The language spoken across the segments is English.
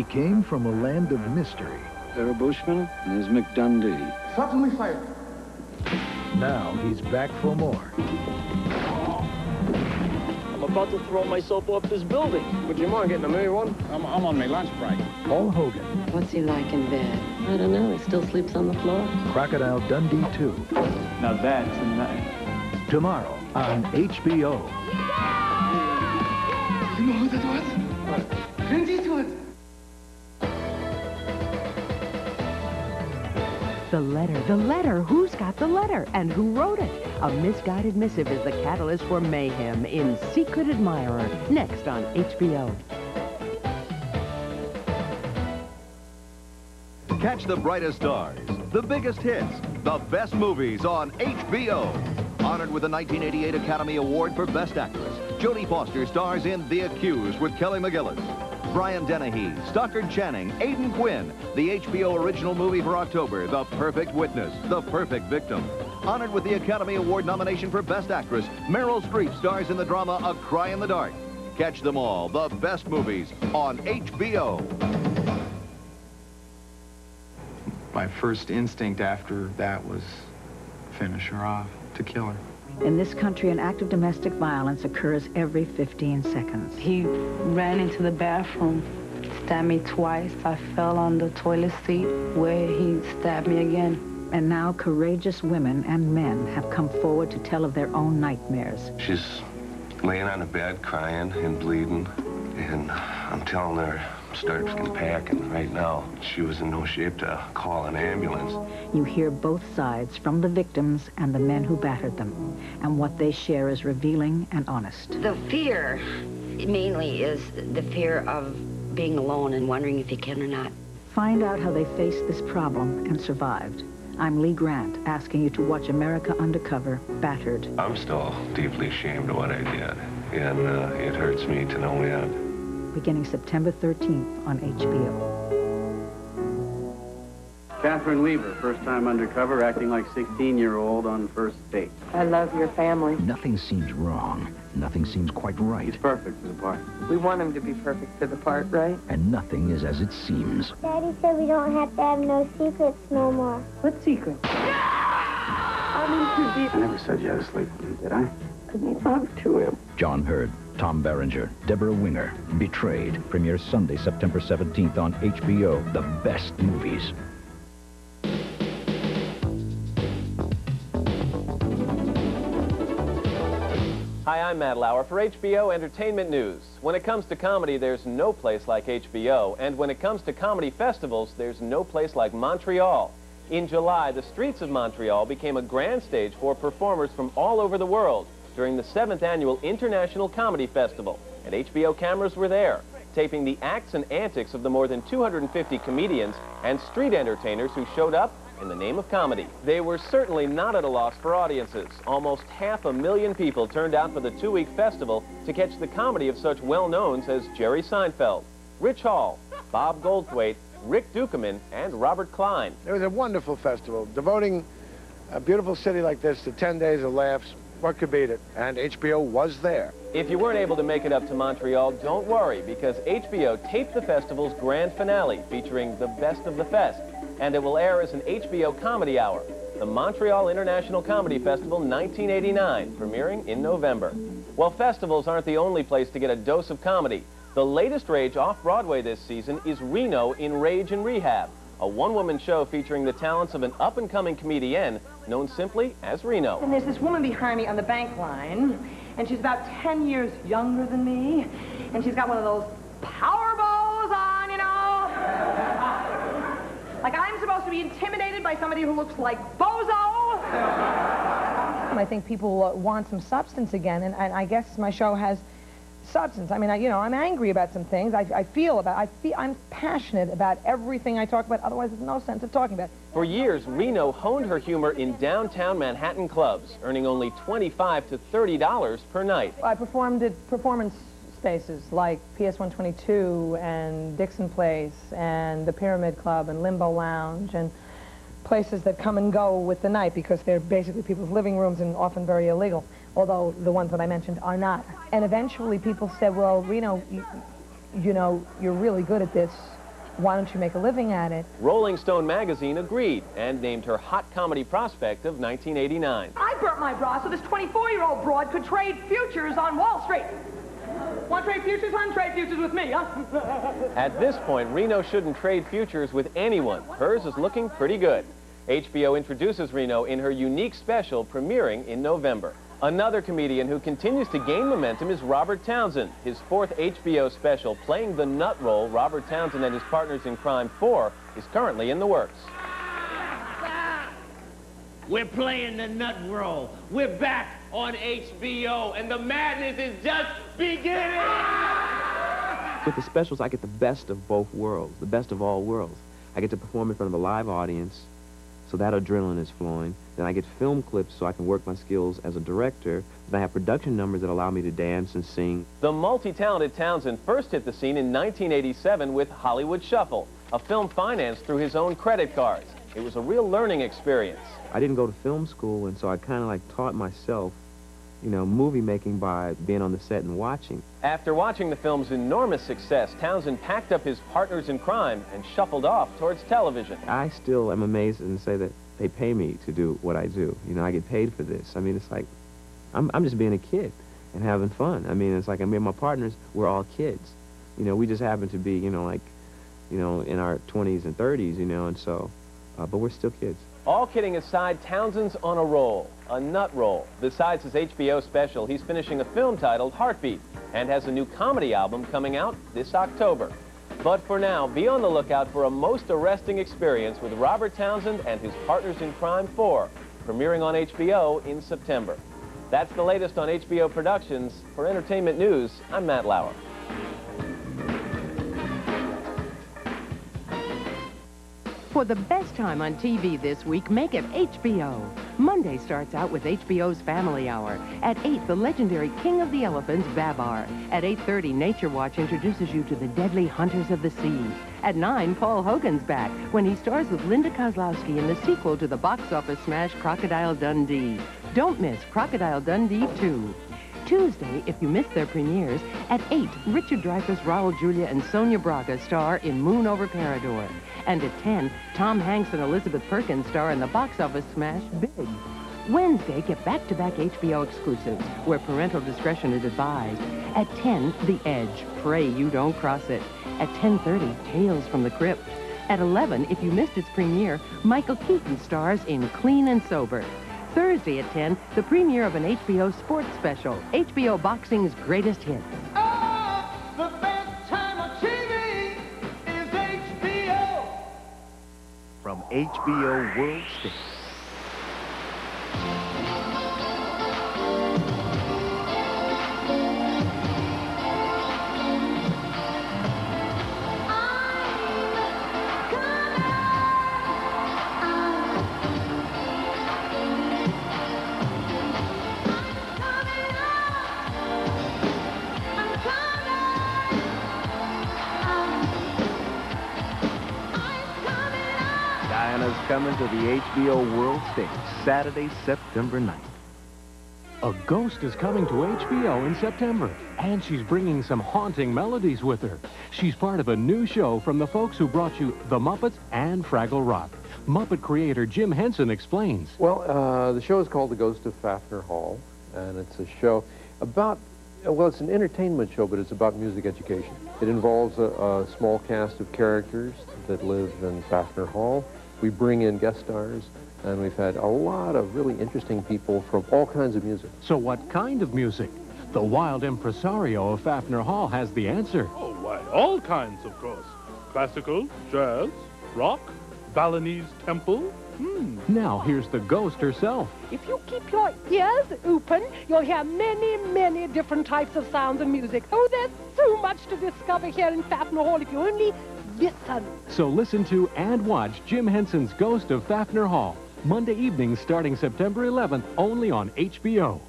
He came from a land of mystery. There are Bushmen, and there's McDundee. Suddenly fire. Now he's back for more. I'm about to throw myself off this building. Would you mind getting a me one? I'm on my lunch break. Paul Hogan. What's he like in bed? I don't know. He still sleeps on the floor. Crocodile Dundee II. Now that's a night. Tomorrow on HBO. You know who that was? What? Clint Eastwood. The letter. Who's got the letter? And who wrote it? A misguided missive is the catalyst for mayhem in Secret Admirer, next on HBO. Catch the brightest stars, the biggest hits, the best movies on HBO. Honored with the 1988 Academy Award for Best Actress, Jodie Foster stars in The Accused with Kelly McGillis. Brian Dennehy, Stockard Channing, Aidan Quinn. The HBO original movie for October, The Perfect Witness, The Perfect Victim. Honored with the Academy Award nomination for Best Actress, Meryl Streep stars in the drama A Cry in the Dark. Catch them all, the best movies, on HBO. My first instinct after that was finish her off, to kill her. In this country, an act of domestic violence occurs every 15 seconds. He ran into the bathroom, stabbed me twice. I fell on the toilet seat where he stabbed me again. And now courageous women and men have come forward to tell of their own nightmares. She's laying on the bed, crying and bleeding, and I'm telling her, start packing right now. She was in no shape to call an ambulance. You hear both sides from the victims and the men who battered them. And what they share is revealing and honest. The fear mainly is the fear of being alone and wondering if you can or not. Find out how they faced this problem and survived. I'm Lee Grant, asking you to watch America Undercover, Battered. I'm still deeply ashamed of what I did, and it hurts me to no end. Beginning September 13th on HBO. Catherine Weaver, first time undercover, acting like 16-year-old on first date. I love your family. Nothing seems wrong. Nothing seems quite right. Perfect for the part. We want him to be perfect for the part, right? And nothing is as it seems. Daddy said we don't have to have no secrets no more. What secret? I'm in too deep. I never said you had to sleep with me, did I? I made love to him. John Hurd, Tom Berenger, Deborah Winger. Betrayed. Premieres Sunday, September 17th on HBO. The best movies. Hi, I'm Matt Lauer for HBO Entertainment News. When it comes to comedy, there's no place like HBO. And when it comes to comedy festivals, there's no place like Montreal. In July, the streets of Montreal became a grand stage for performers from all over the world during the 7th Annual International Comedy Festival. And HBO cameras were there, taping the acts and antics of the more than 250 comedians and street entertainers who showed up in the name of comedy. They were certainly not at a loss for audiences. Almost 500,000 people turned out for the 2-week festival to catch the comedy of such well-knowns as Jerry Seinfeld, Rich Hall, Bob Goldthwait, Rick Dukeman, and Robert Klein. It was a wonderful festival, devoting a beautiful city like this to 10 days of laughs. What could beat it? And HBO was there. If you weren't able to make it up to Montreal, don't worry, because HBO taped the festival's grand finale featuring the best of the fest. And it will air as an HBO Comedy Hour, the Montreal International Comedy Festival 1989, premiering in November. Well, festivals aren't the only place to get a dose of comedy. The latest rage off-Broadway this season is Reno in Rage and Rehab, a one-woman show featuring the talents of an up-and-coming comedienne known simply as Reno. And there's this woman behind me on the bank line, and she's about 10 years younger than me, and she's got one of those power bows on, you know? Like I'm supposed to be intimidated by somebody who looks like Bozo. I think people want some substance again, and I guess my show has substance. I mean, I'm angry about some things. I'm passionate about everything I talk about. Otherwise, there's no sense of talking about it. For years, Reno honed her humor in downtown Manhattan clubs, earning only $25 to $30 per night. I performed at performance spaces like PS 122 and Dixon Place and the Pyramid Club and Limbo Lounge and places that come and go with the night because they're basically people's living rooms and often very illegal, although the ones that I mentioned are not. And eventually people said, well, Reno, you know, you're really good at this. why don't you make a living at it? Rolling Stone magazine agreed and named her hot comedy prospect of 1989. I burnt my bra so this 24-year-old broad could trade futures on Wall Street. Want to trade futures, hon? Trade futures with me, huh? At this point, Reno shouldn't trade futures with anyone. Hers is looking pretty good. HBO introduces Reno in her unique special premiering in November. Another comedian who continues to gain momentum is Robert Townsend. His fourth HBO special, playing the nut role, Robert Townsend and His Partners in Crime 4, is currently in the works. We're playing the nut role. We're back on HBO, and the madness is just beginning! With the specials, I get the best of both worlds, the best of all worlds. I get to perform in front of a live audience, so that adrenaline is flowing. Then I get film clips so I can work my skills as a director. Then I have production numbers that allow me to dance and sing. The multi-talented Townsend first hit the scene in 1987 with Hollywood Shuffle, a film financed through his own credit cards. It was a real learning experience. I didn't go to film school, and so I kind of like taught myself, you know, movie making by being on the set and watching. After watching the film's enormous success, Townsend packed up his partners in crime and shuffled off towards television. I still am amazed and say that they pay me to do what I do. You know, I get paid for this. I mean, it's like, I'm just being a kid and having fun. I mean, it's like, I mean, my partners, we're all kids. You know, we just happen to be, you know, like, you know, in our 20s and 30s, you know, and so, but we're still kids. All kidding aside, Townsend's on a roll, a nut roll. Besides his HBO special, he's finishing a film titled Heartbeat and has a new comedy album coming out this October. But for now, be on the lookout for a most arresting experience with Robert Townsend and His Partners in Crime 4, premiering on HBO in September. That's the latest on HBO Productions. For Entertainment News, I'm Matt Lauer. For the best time on TV this week, make it HBO. Monday starts out with HBO's Family Hour. At 8, the legendary King of the Elephants, Babar. At 8:30, Nature Watch introduces you to the deadly hunters of the sea. At 9, Paul Hogan's back when he stars with Linda Kozlowski in the sequel to the box office smash Crocodile Dundee. Don't miss Crocodile Dundee II. Tuesday, if you missed their premieres, at 8, Richard Dreyfuss, Raul Julia, and Sonia Braga star in Moon Over Parador. And at 10, Tom Hanks and Elizabeth Perkins star in the box office smash Big. Wednesday, get back-to-back HBO exclusives, where parental discretion is advised. At 10, The Edge, Pray You Don't Cross It. At 10:30, Tales from the Crypt. At 11, if you missed its premiere, Michael Keaton stars in Clean and Sober. Thursday at 10, the premiere of an HBO sports special, HBO Boxing's Greatest Hits. The best time on TV is HBO. From HBO World Stage. Coming to the HBO World Stage, Saturday, September 9th. A ghost is coming to HBO in September, and she's bringing some haunting melodies with her. She's part of a new show from the folks who brought you The Muppets and Fraggle Rock. Muppet creator Jim Henson explains. Well, the show is called The Ghost of Faffner Hall, and it's a show about, well, it's an entertainment show, but it's about music education. It involves a small cast of characters that live in Faffner Hall. We bring in guest stars, and we've had a lot of really interesting people from all kinds of music. So what kind of music? The wild impresario of Faffner Hall has the answer. Oh, why, all kinds, of course. Classical, jazz, rock, Balinese temple. Now here's the ghost herself. If you keep your ears open, you'll hear many, many different types of sounds and music. Oh, there's so much to discover here in Faffner Hall if you only listen. So listen to and watch Jim Henson's Ghost of Faffner Hall, Monday evenings starting September 11th, only on HBO.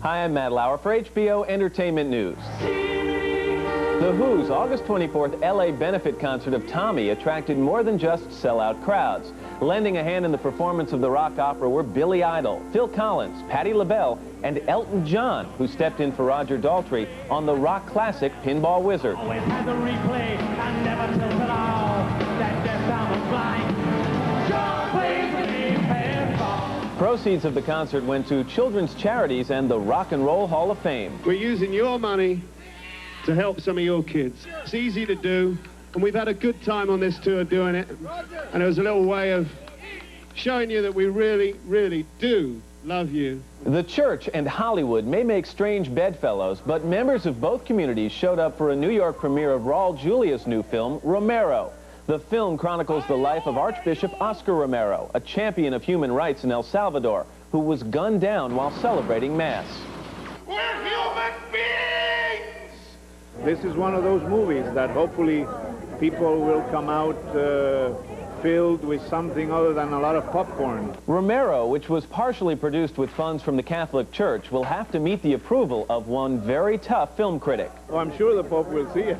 Hi, I'm Matt Lauer for HBO Entertainment News. The Who's August 24th LA benefit concert of Tommy attracted more than just sellout crowds. Lending a hand in the performance of the rock opera were Billy Idol, Phil Collins, Patti LaBelle, and Elton John, who stepped in for Roger Daltrey on the rock classic Pinball Wizard. Always had the replay and never tilted out. That death down the flying. John plays the game pinball. Proceeds of the concert went to children's charities and the Rock and Roll Hall of Fame. We're using your money to help some of your kids. It's easy to do, and we've had a good time on this tour doing it. And it was a little way of showing you that we really, really do love you. The church and Hollywood may make strange bedfellows, but members of both communities showed up for a New York premiere of Raul Julia's new film, Romero. The film chronicles the life of Archbishop Oscar Romero, a champion of human rights in El Salvador, who was gunned down while celebrating Mass. We're human beings! This is one of those movies that hopefully people will come out filled with something other than a lot of popcorn. Romero, which was partially produced with funds from the Catholic Church, will have to meet the approval of one very tough film critic. Oh, I'm sure the Pope will see it.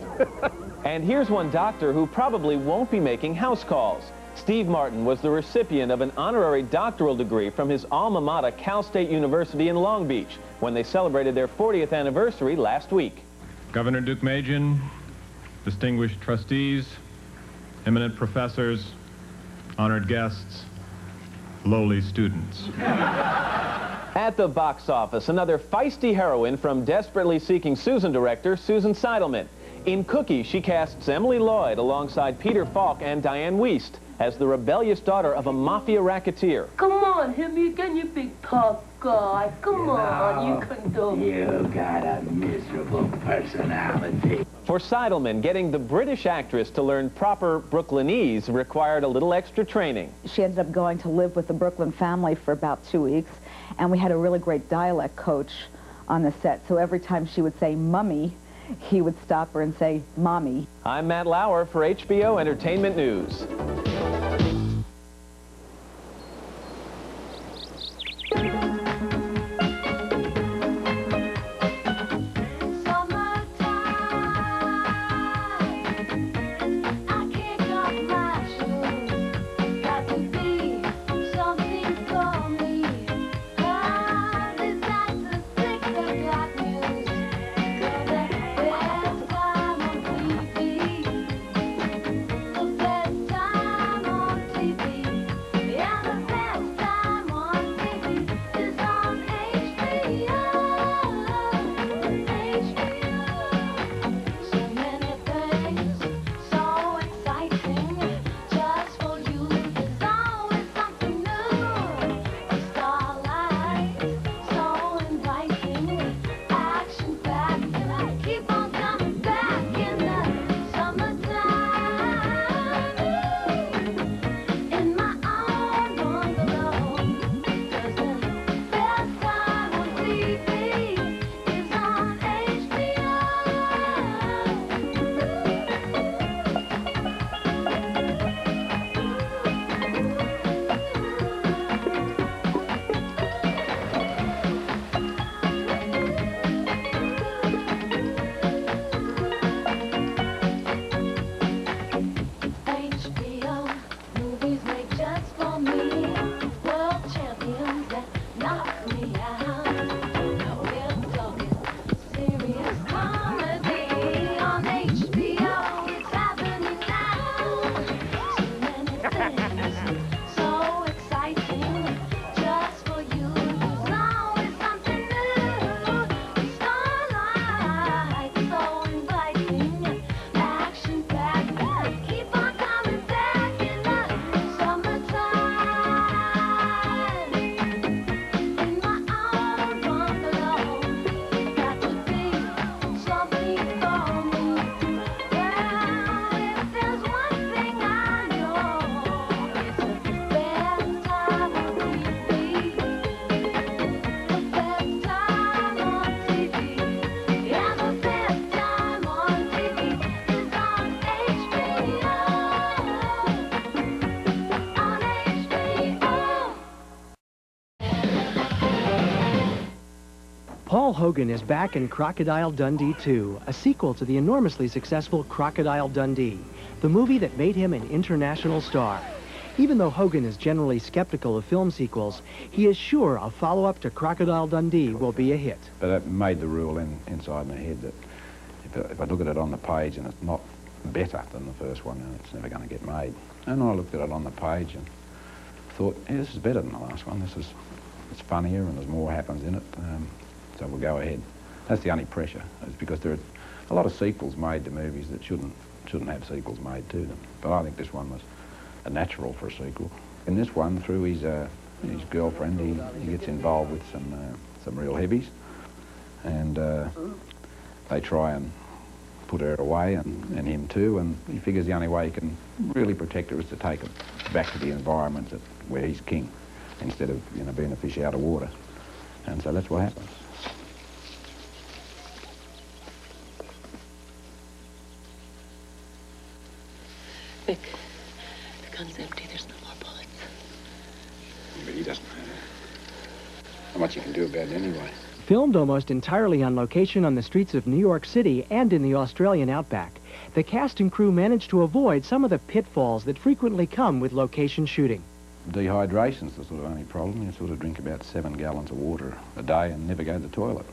And here's one doctor who probably won't be making house calls. Steve Martin was the recipient of an honorary doctoral degree from his alma mater, Cal State University in Long Beach, when they celebrated their 40th anniversary last week. Governor Duke-Magin, distinguished trustees, eminent professors, honored guests, lowly students. At the box office, another feisty heroine from Desperately Seeking Susan director Susan Seidelman. In Cookie, she casts Emily Lloyd alongside Peter Falk and Diane Wiest as the rebellious daughter of a mafia racketeer. Come on, hit me again, you big tough guy. Come on, you can do it. You got a miserable personality. For Seidelman, getting the British actress to learn proper Brooklynese required a little extra training. She ended up going to live with the Brooklyn family for about 2 weeks, and we had a really great dialect coach on the set, so every time she would say mummy, he would stop her and say mommy. I'm Matt Lauer for HBO Entertainment News. Time Paul Hogan is back in Crocodile Dundee II, a sequel to the enormously successful Crocodile Dundee, the movie that made him an international star. Even though Hogan is generally skeptical of film sequels, he is sure a follow-up to Crocodile Dundee will be a hit. But that made the rule inside my head that if I look at it on the page and it's not better than the first one, then it's never going to get made. And I looked at it on the page and thought, yeah, this is better than the last one. It's funnier and there's more happens in it. So we'll go ahead. That's the only pressure. It's because there are a lot of sequels made to movies that shouldn't have sequels made to them. But I think this one was a natural for a sequel. In this one, through his girlfriend, he gets involved with some real heavies, and they try and put her away, and him too, and he figures the only way he can really protect her is to take her back to the environment where he's king, instead of being a fish out of water. And so that's what happens. Vic, the gun's empty. There's no more bullets. But he doesn't know how much he can do about it anyway. Filmed almost entirely on location on the streets of New York City and in the Australian outback, the cast and crew managed to avoid some of the pitfalls that frequently come with location shooting. Dehydration's the sort of only problem. You sort of drink about 7 gallons of water a day and never go to the toilet.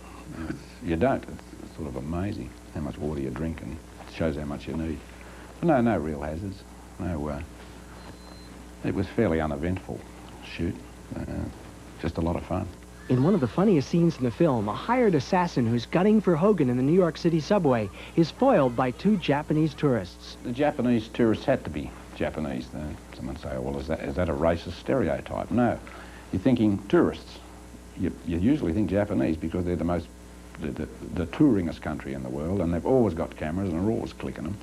You don't. It's sort of amazing how much water you drink, and it shows how much you need. But no real hazards. No. It was fairly uneventful shoot. Just a lot of fun. In one of the funniest scenes in the film, a hired assassin who's gunning for Hogan in the New York City subway is foiled by 2 Japanese tourists. The Japanese tourists had to be Japanese. Someone say, well, is that a racist stereotype? No. You're thinking tourists. You usually think Japanese because they're the touringest country in the world, and they've always got cameras and are always clicking them.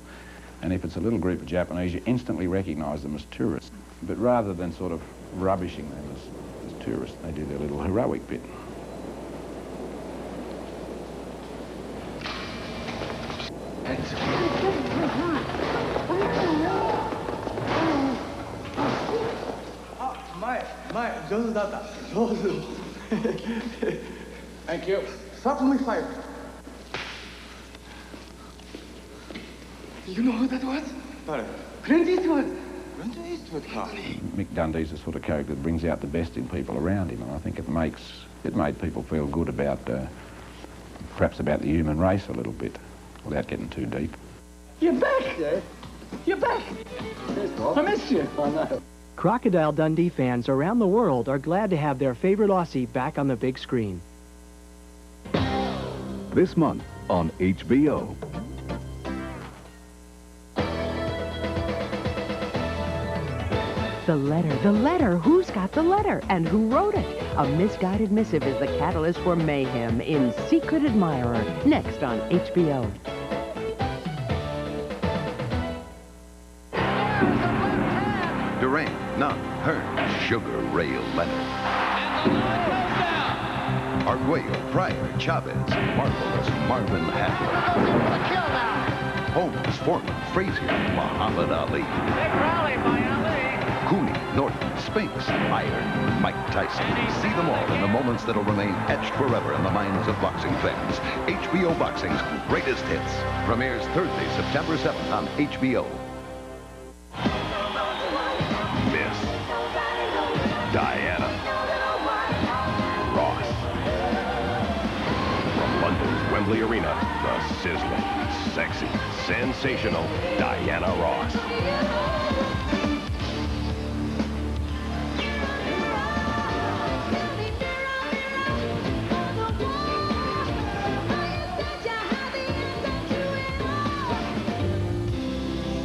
And if it's a little group of Japanese, you instantly recognise them as tourists. But rather than sort of rubbishing them as tourists, they do their little heroic bit. Thank you. Certainly fired. You know who that was? Clint Eastwood. Clint Eastwood. Mick Dundee's the sort of character that brings out the best in people around him, and I think it made people feel good about, perhaps about the human race a little bit, without getting too deep. You're back! Yeah. You're back! I missed you. I know. Crocodile Dundee fans around the world are glad to have their favorite Aussie back on the big screen. This month on HBO. The letter, who's got the letter and who wrote it? A misguided missive is the catalyst for mayhem in Secret Admirer, next on HBO. Duran, Nunn, Hearn, Sugar Ray Leonard. Arguello, Pryor, Chavez, Marvelous, Marvin Hagler. Holmes, Foreman, Frazier, Muhammad Ali. Cooney, Norton, Spinks, Iron, Mike Tyson. See them all in the moments that'll remain etched forever in the minds of boxing fans. HBO Boxing's greatest hits. Premieres Thursday, September 7th on HBO. Miss Diana Ross. From London's Wembley Arena, the sizzling, sexy, sensational Diana Ross.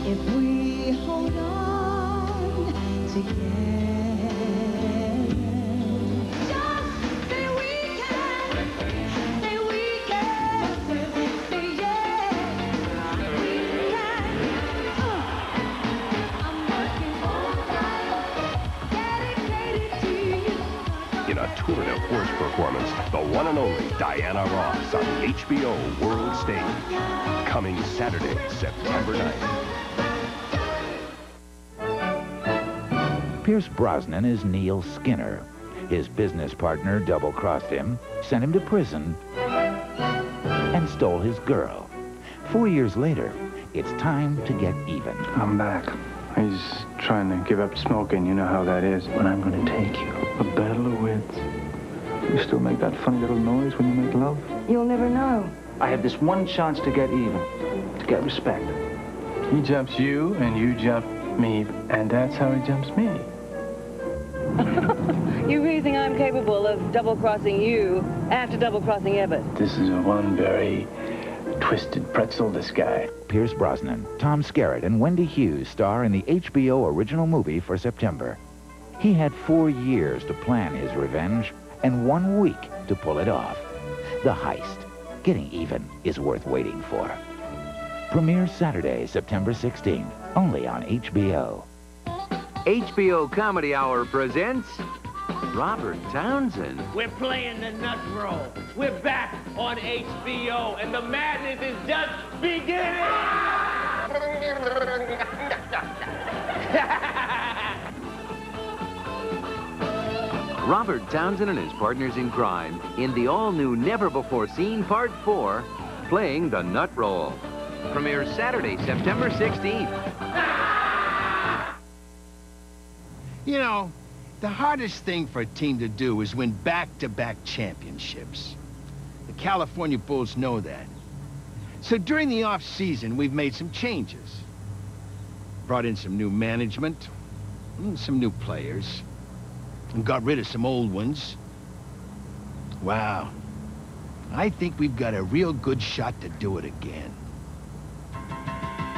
If we hold on together, just say we can, say we can, say yeah, we can. I'm working all night, dedicated to you. In a tour de force performance, the one and only Diana Ross on HBO World Stage. Coming Saturday, September 9th. Pierce Brosnan is Neil Skinner. His business partner double-crossed him, sent him to prison, stole his girl. 4 years later, it's time to get even. I'm back. He's trying to give up smoking. You know how that is. But I'm going to take you. A battle of wits. You still make that funny little noise when you make love? You'll never know. I have this one chance to get even, to get respect. He jumps you, and you jump me, and that's how he jumps me. You really think I'm capable of double-crossing you after double-crossing Everett? This is one very twisted pretzel, this guy. Pierce Brosnan, Tom Skerritt, and Wendy Hughes star in the HBO original movie for September. He had 4 years to plan his revenge and 1 week to pull it off. The Heist. Getting even is worth waiting for. Premieres Saturday, September 16th, only on HBO. HBO Comedy Hour presents Robert Townsend. We're playing the nut roll. We're back on HBO, and the madness is just beginning! Robert Townsend and his partners in crime in the all-new Never-Before-Seen Part 4, playing the nut roll. Premieres Saturday, September 16th. You know, the hardest thing for a team to do is win back-to-back championships. The California Bulls know that. So during the off-season, we've made some changes. Brought in some new management, some new players, and got rid of some old ones. Wow. I think we've got a real good shot to do it again.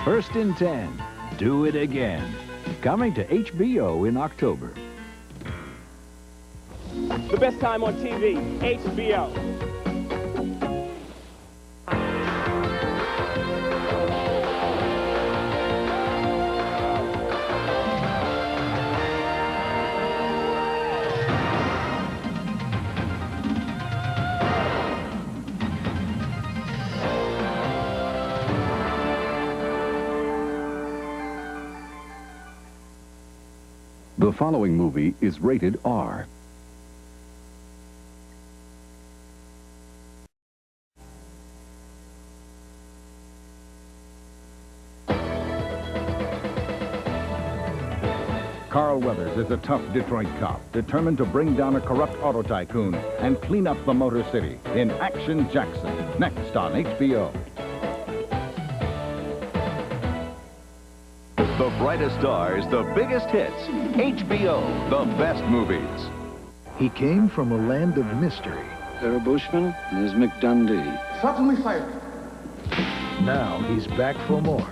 First in 10, Do It Again. Coming to HBO in October. The best time on TV, HBO. The following movie is rated R. Carl Weathers is a tough Detroit cop, determined to bring down a corrupt auto tycoon and clean up the Motor City in Action Jackson, next on HBO. The brightest stars, the biggest hits. HBO, the best movies. He came from a land of mystery. There are Bushmen, and there's McDundee. Suddenly fired. Now he's back for more.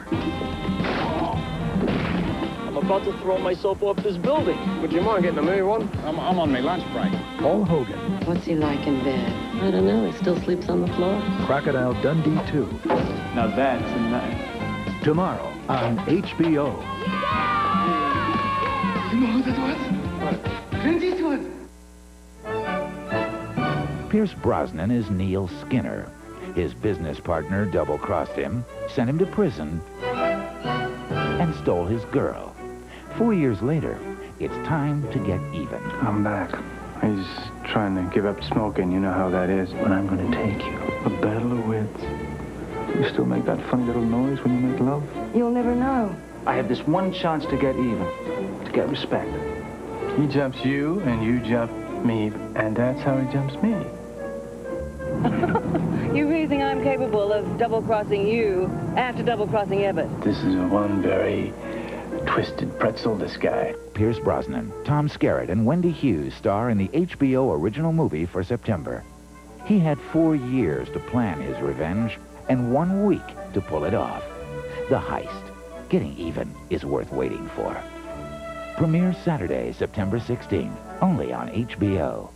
I'm about to throw myself off this building. Would you mind getting a me one? I'm on my lunch break. Paul Hogan. What's he like in bed? I don't know. He still sleeps on the floor. Crocodile Dundee II. Now that's a knife. Tomorrow on HBO. You know who that was? What? Clint Eastwood. Pierce Brosnan is Neil Skinner. His business partner double-crossed him, sent him to prison, and stole his girl. 4 years later, it's time to get even. I'm back. He's trying to give up smoking. You know how that is. But I'm going to take you. A battle of wits. You still make that funny little noise when you make love? You'll never know. I have this one chance to get even, to get respect. He jumps you, and you jump me, and that's how he jumps me. You really think I'm capable of double-crossing you after double-crossing Everett? This is one very twisted pretzel, this guy. Pierce Brosnan, Tom Skerritt, and Wendy Hughes star in the HBO original movie for September. He had 4 years to plan his revenge and 1 week to pull it off. The Heist. Getting even is worth waiting for. Premieres Saturday, September 16th, only on HBO.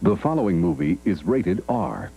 The following movie is rated R.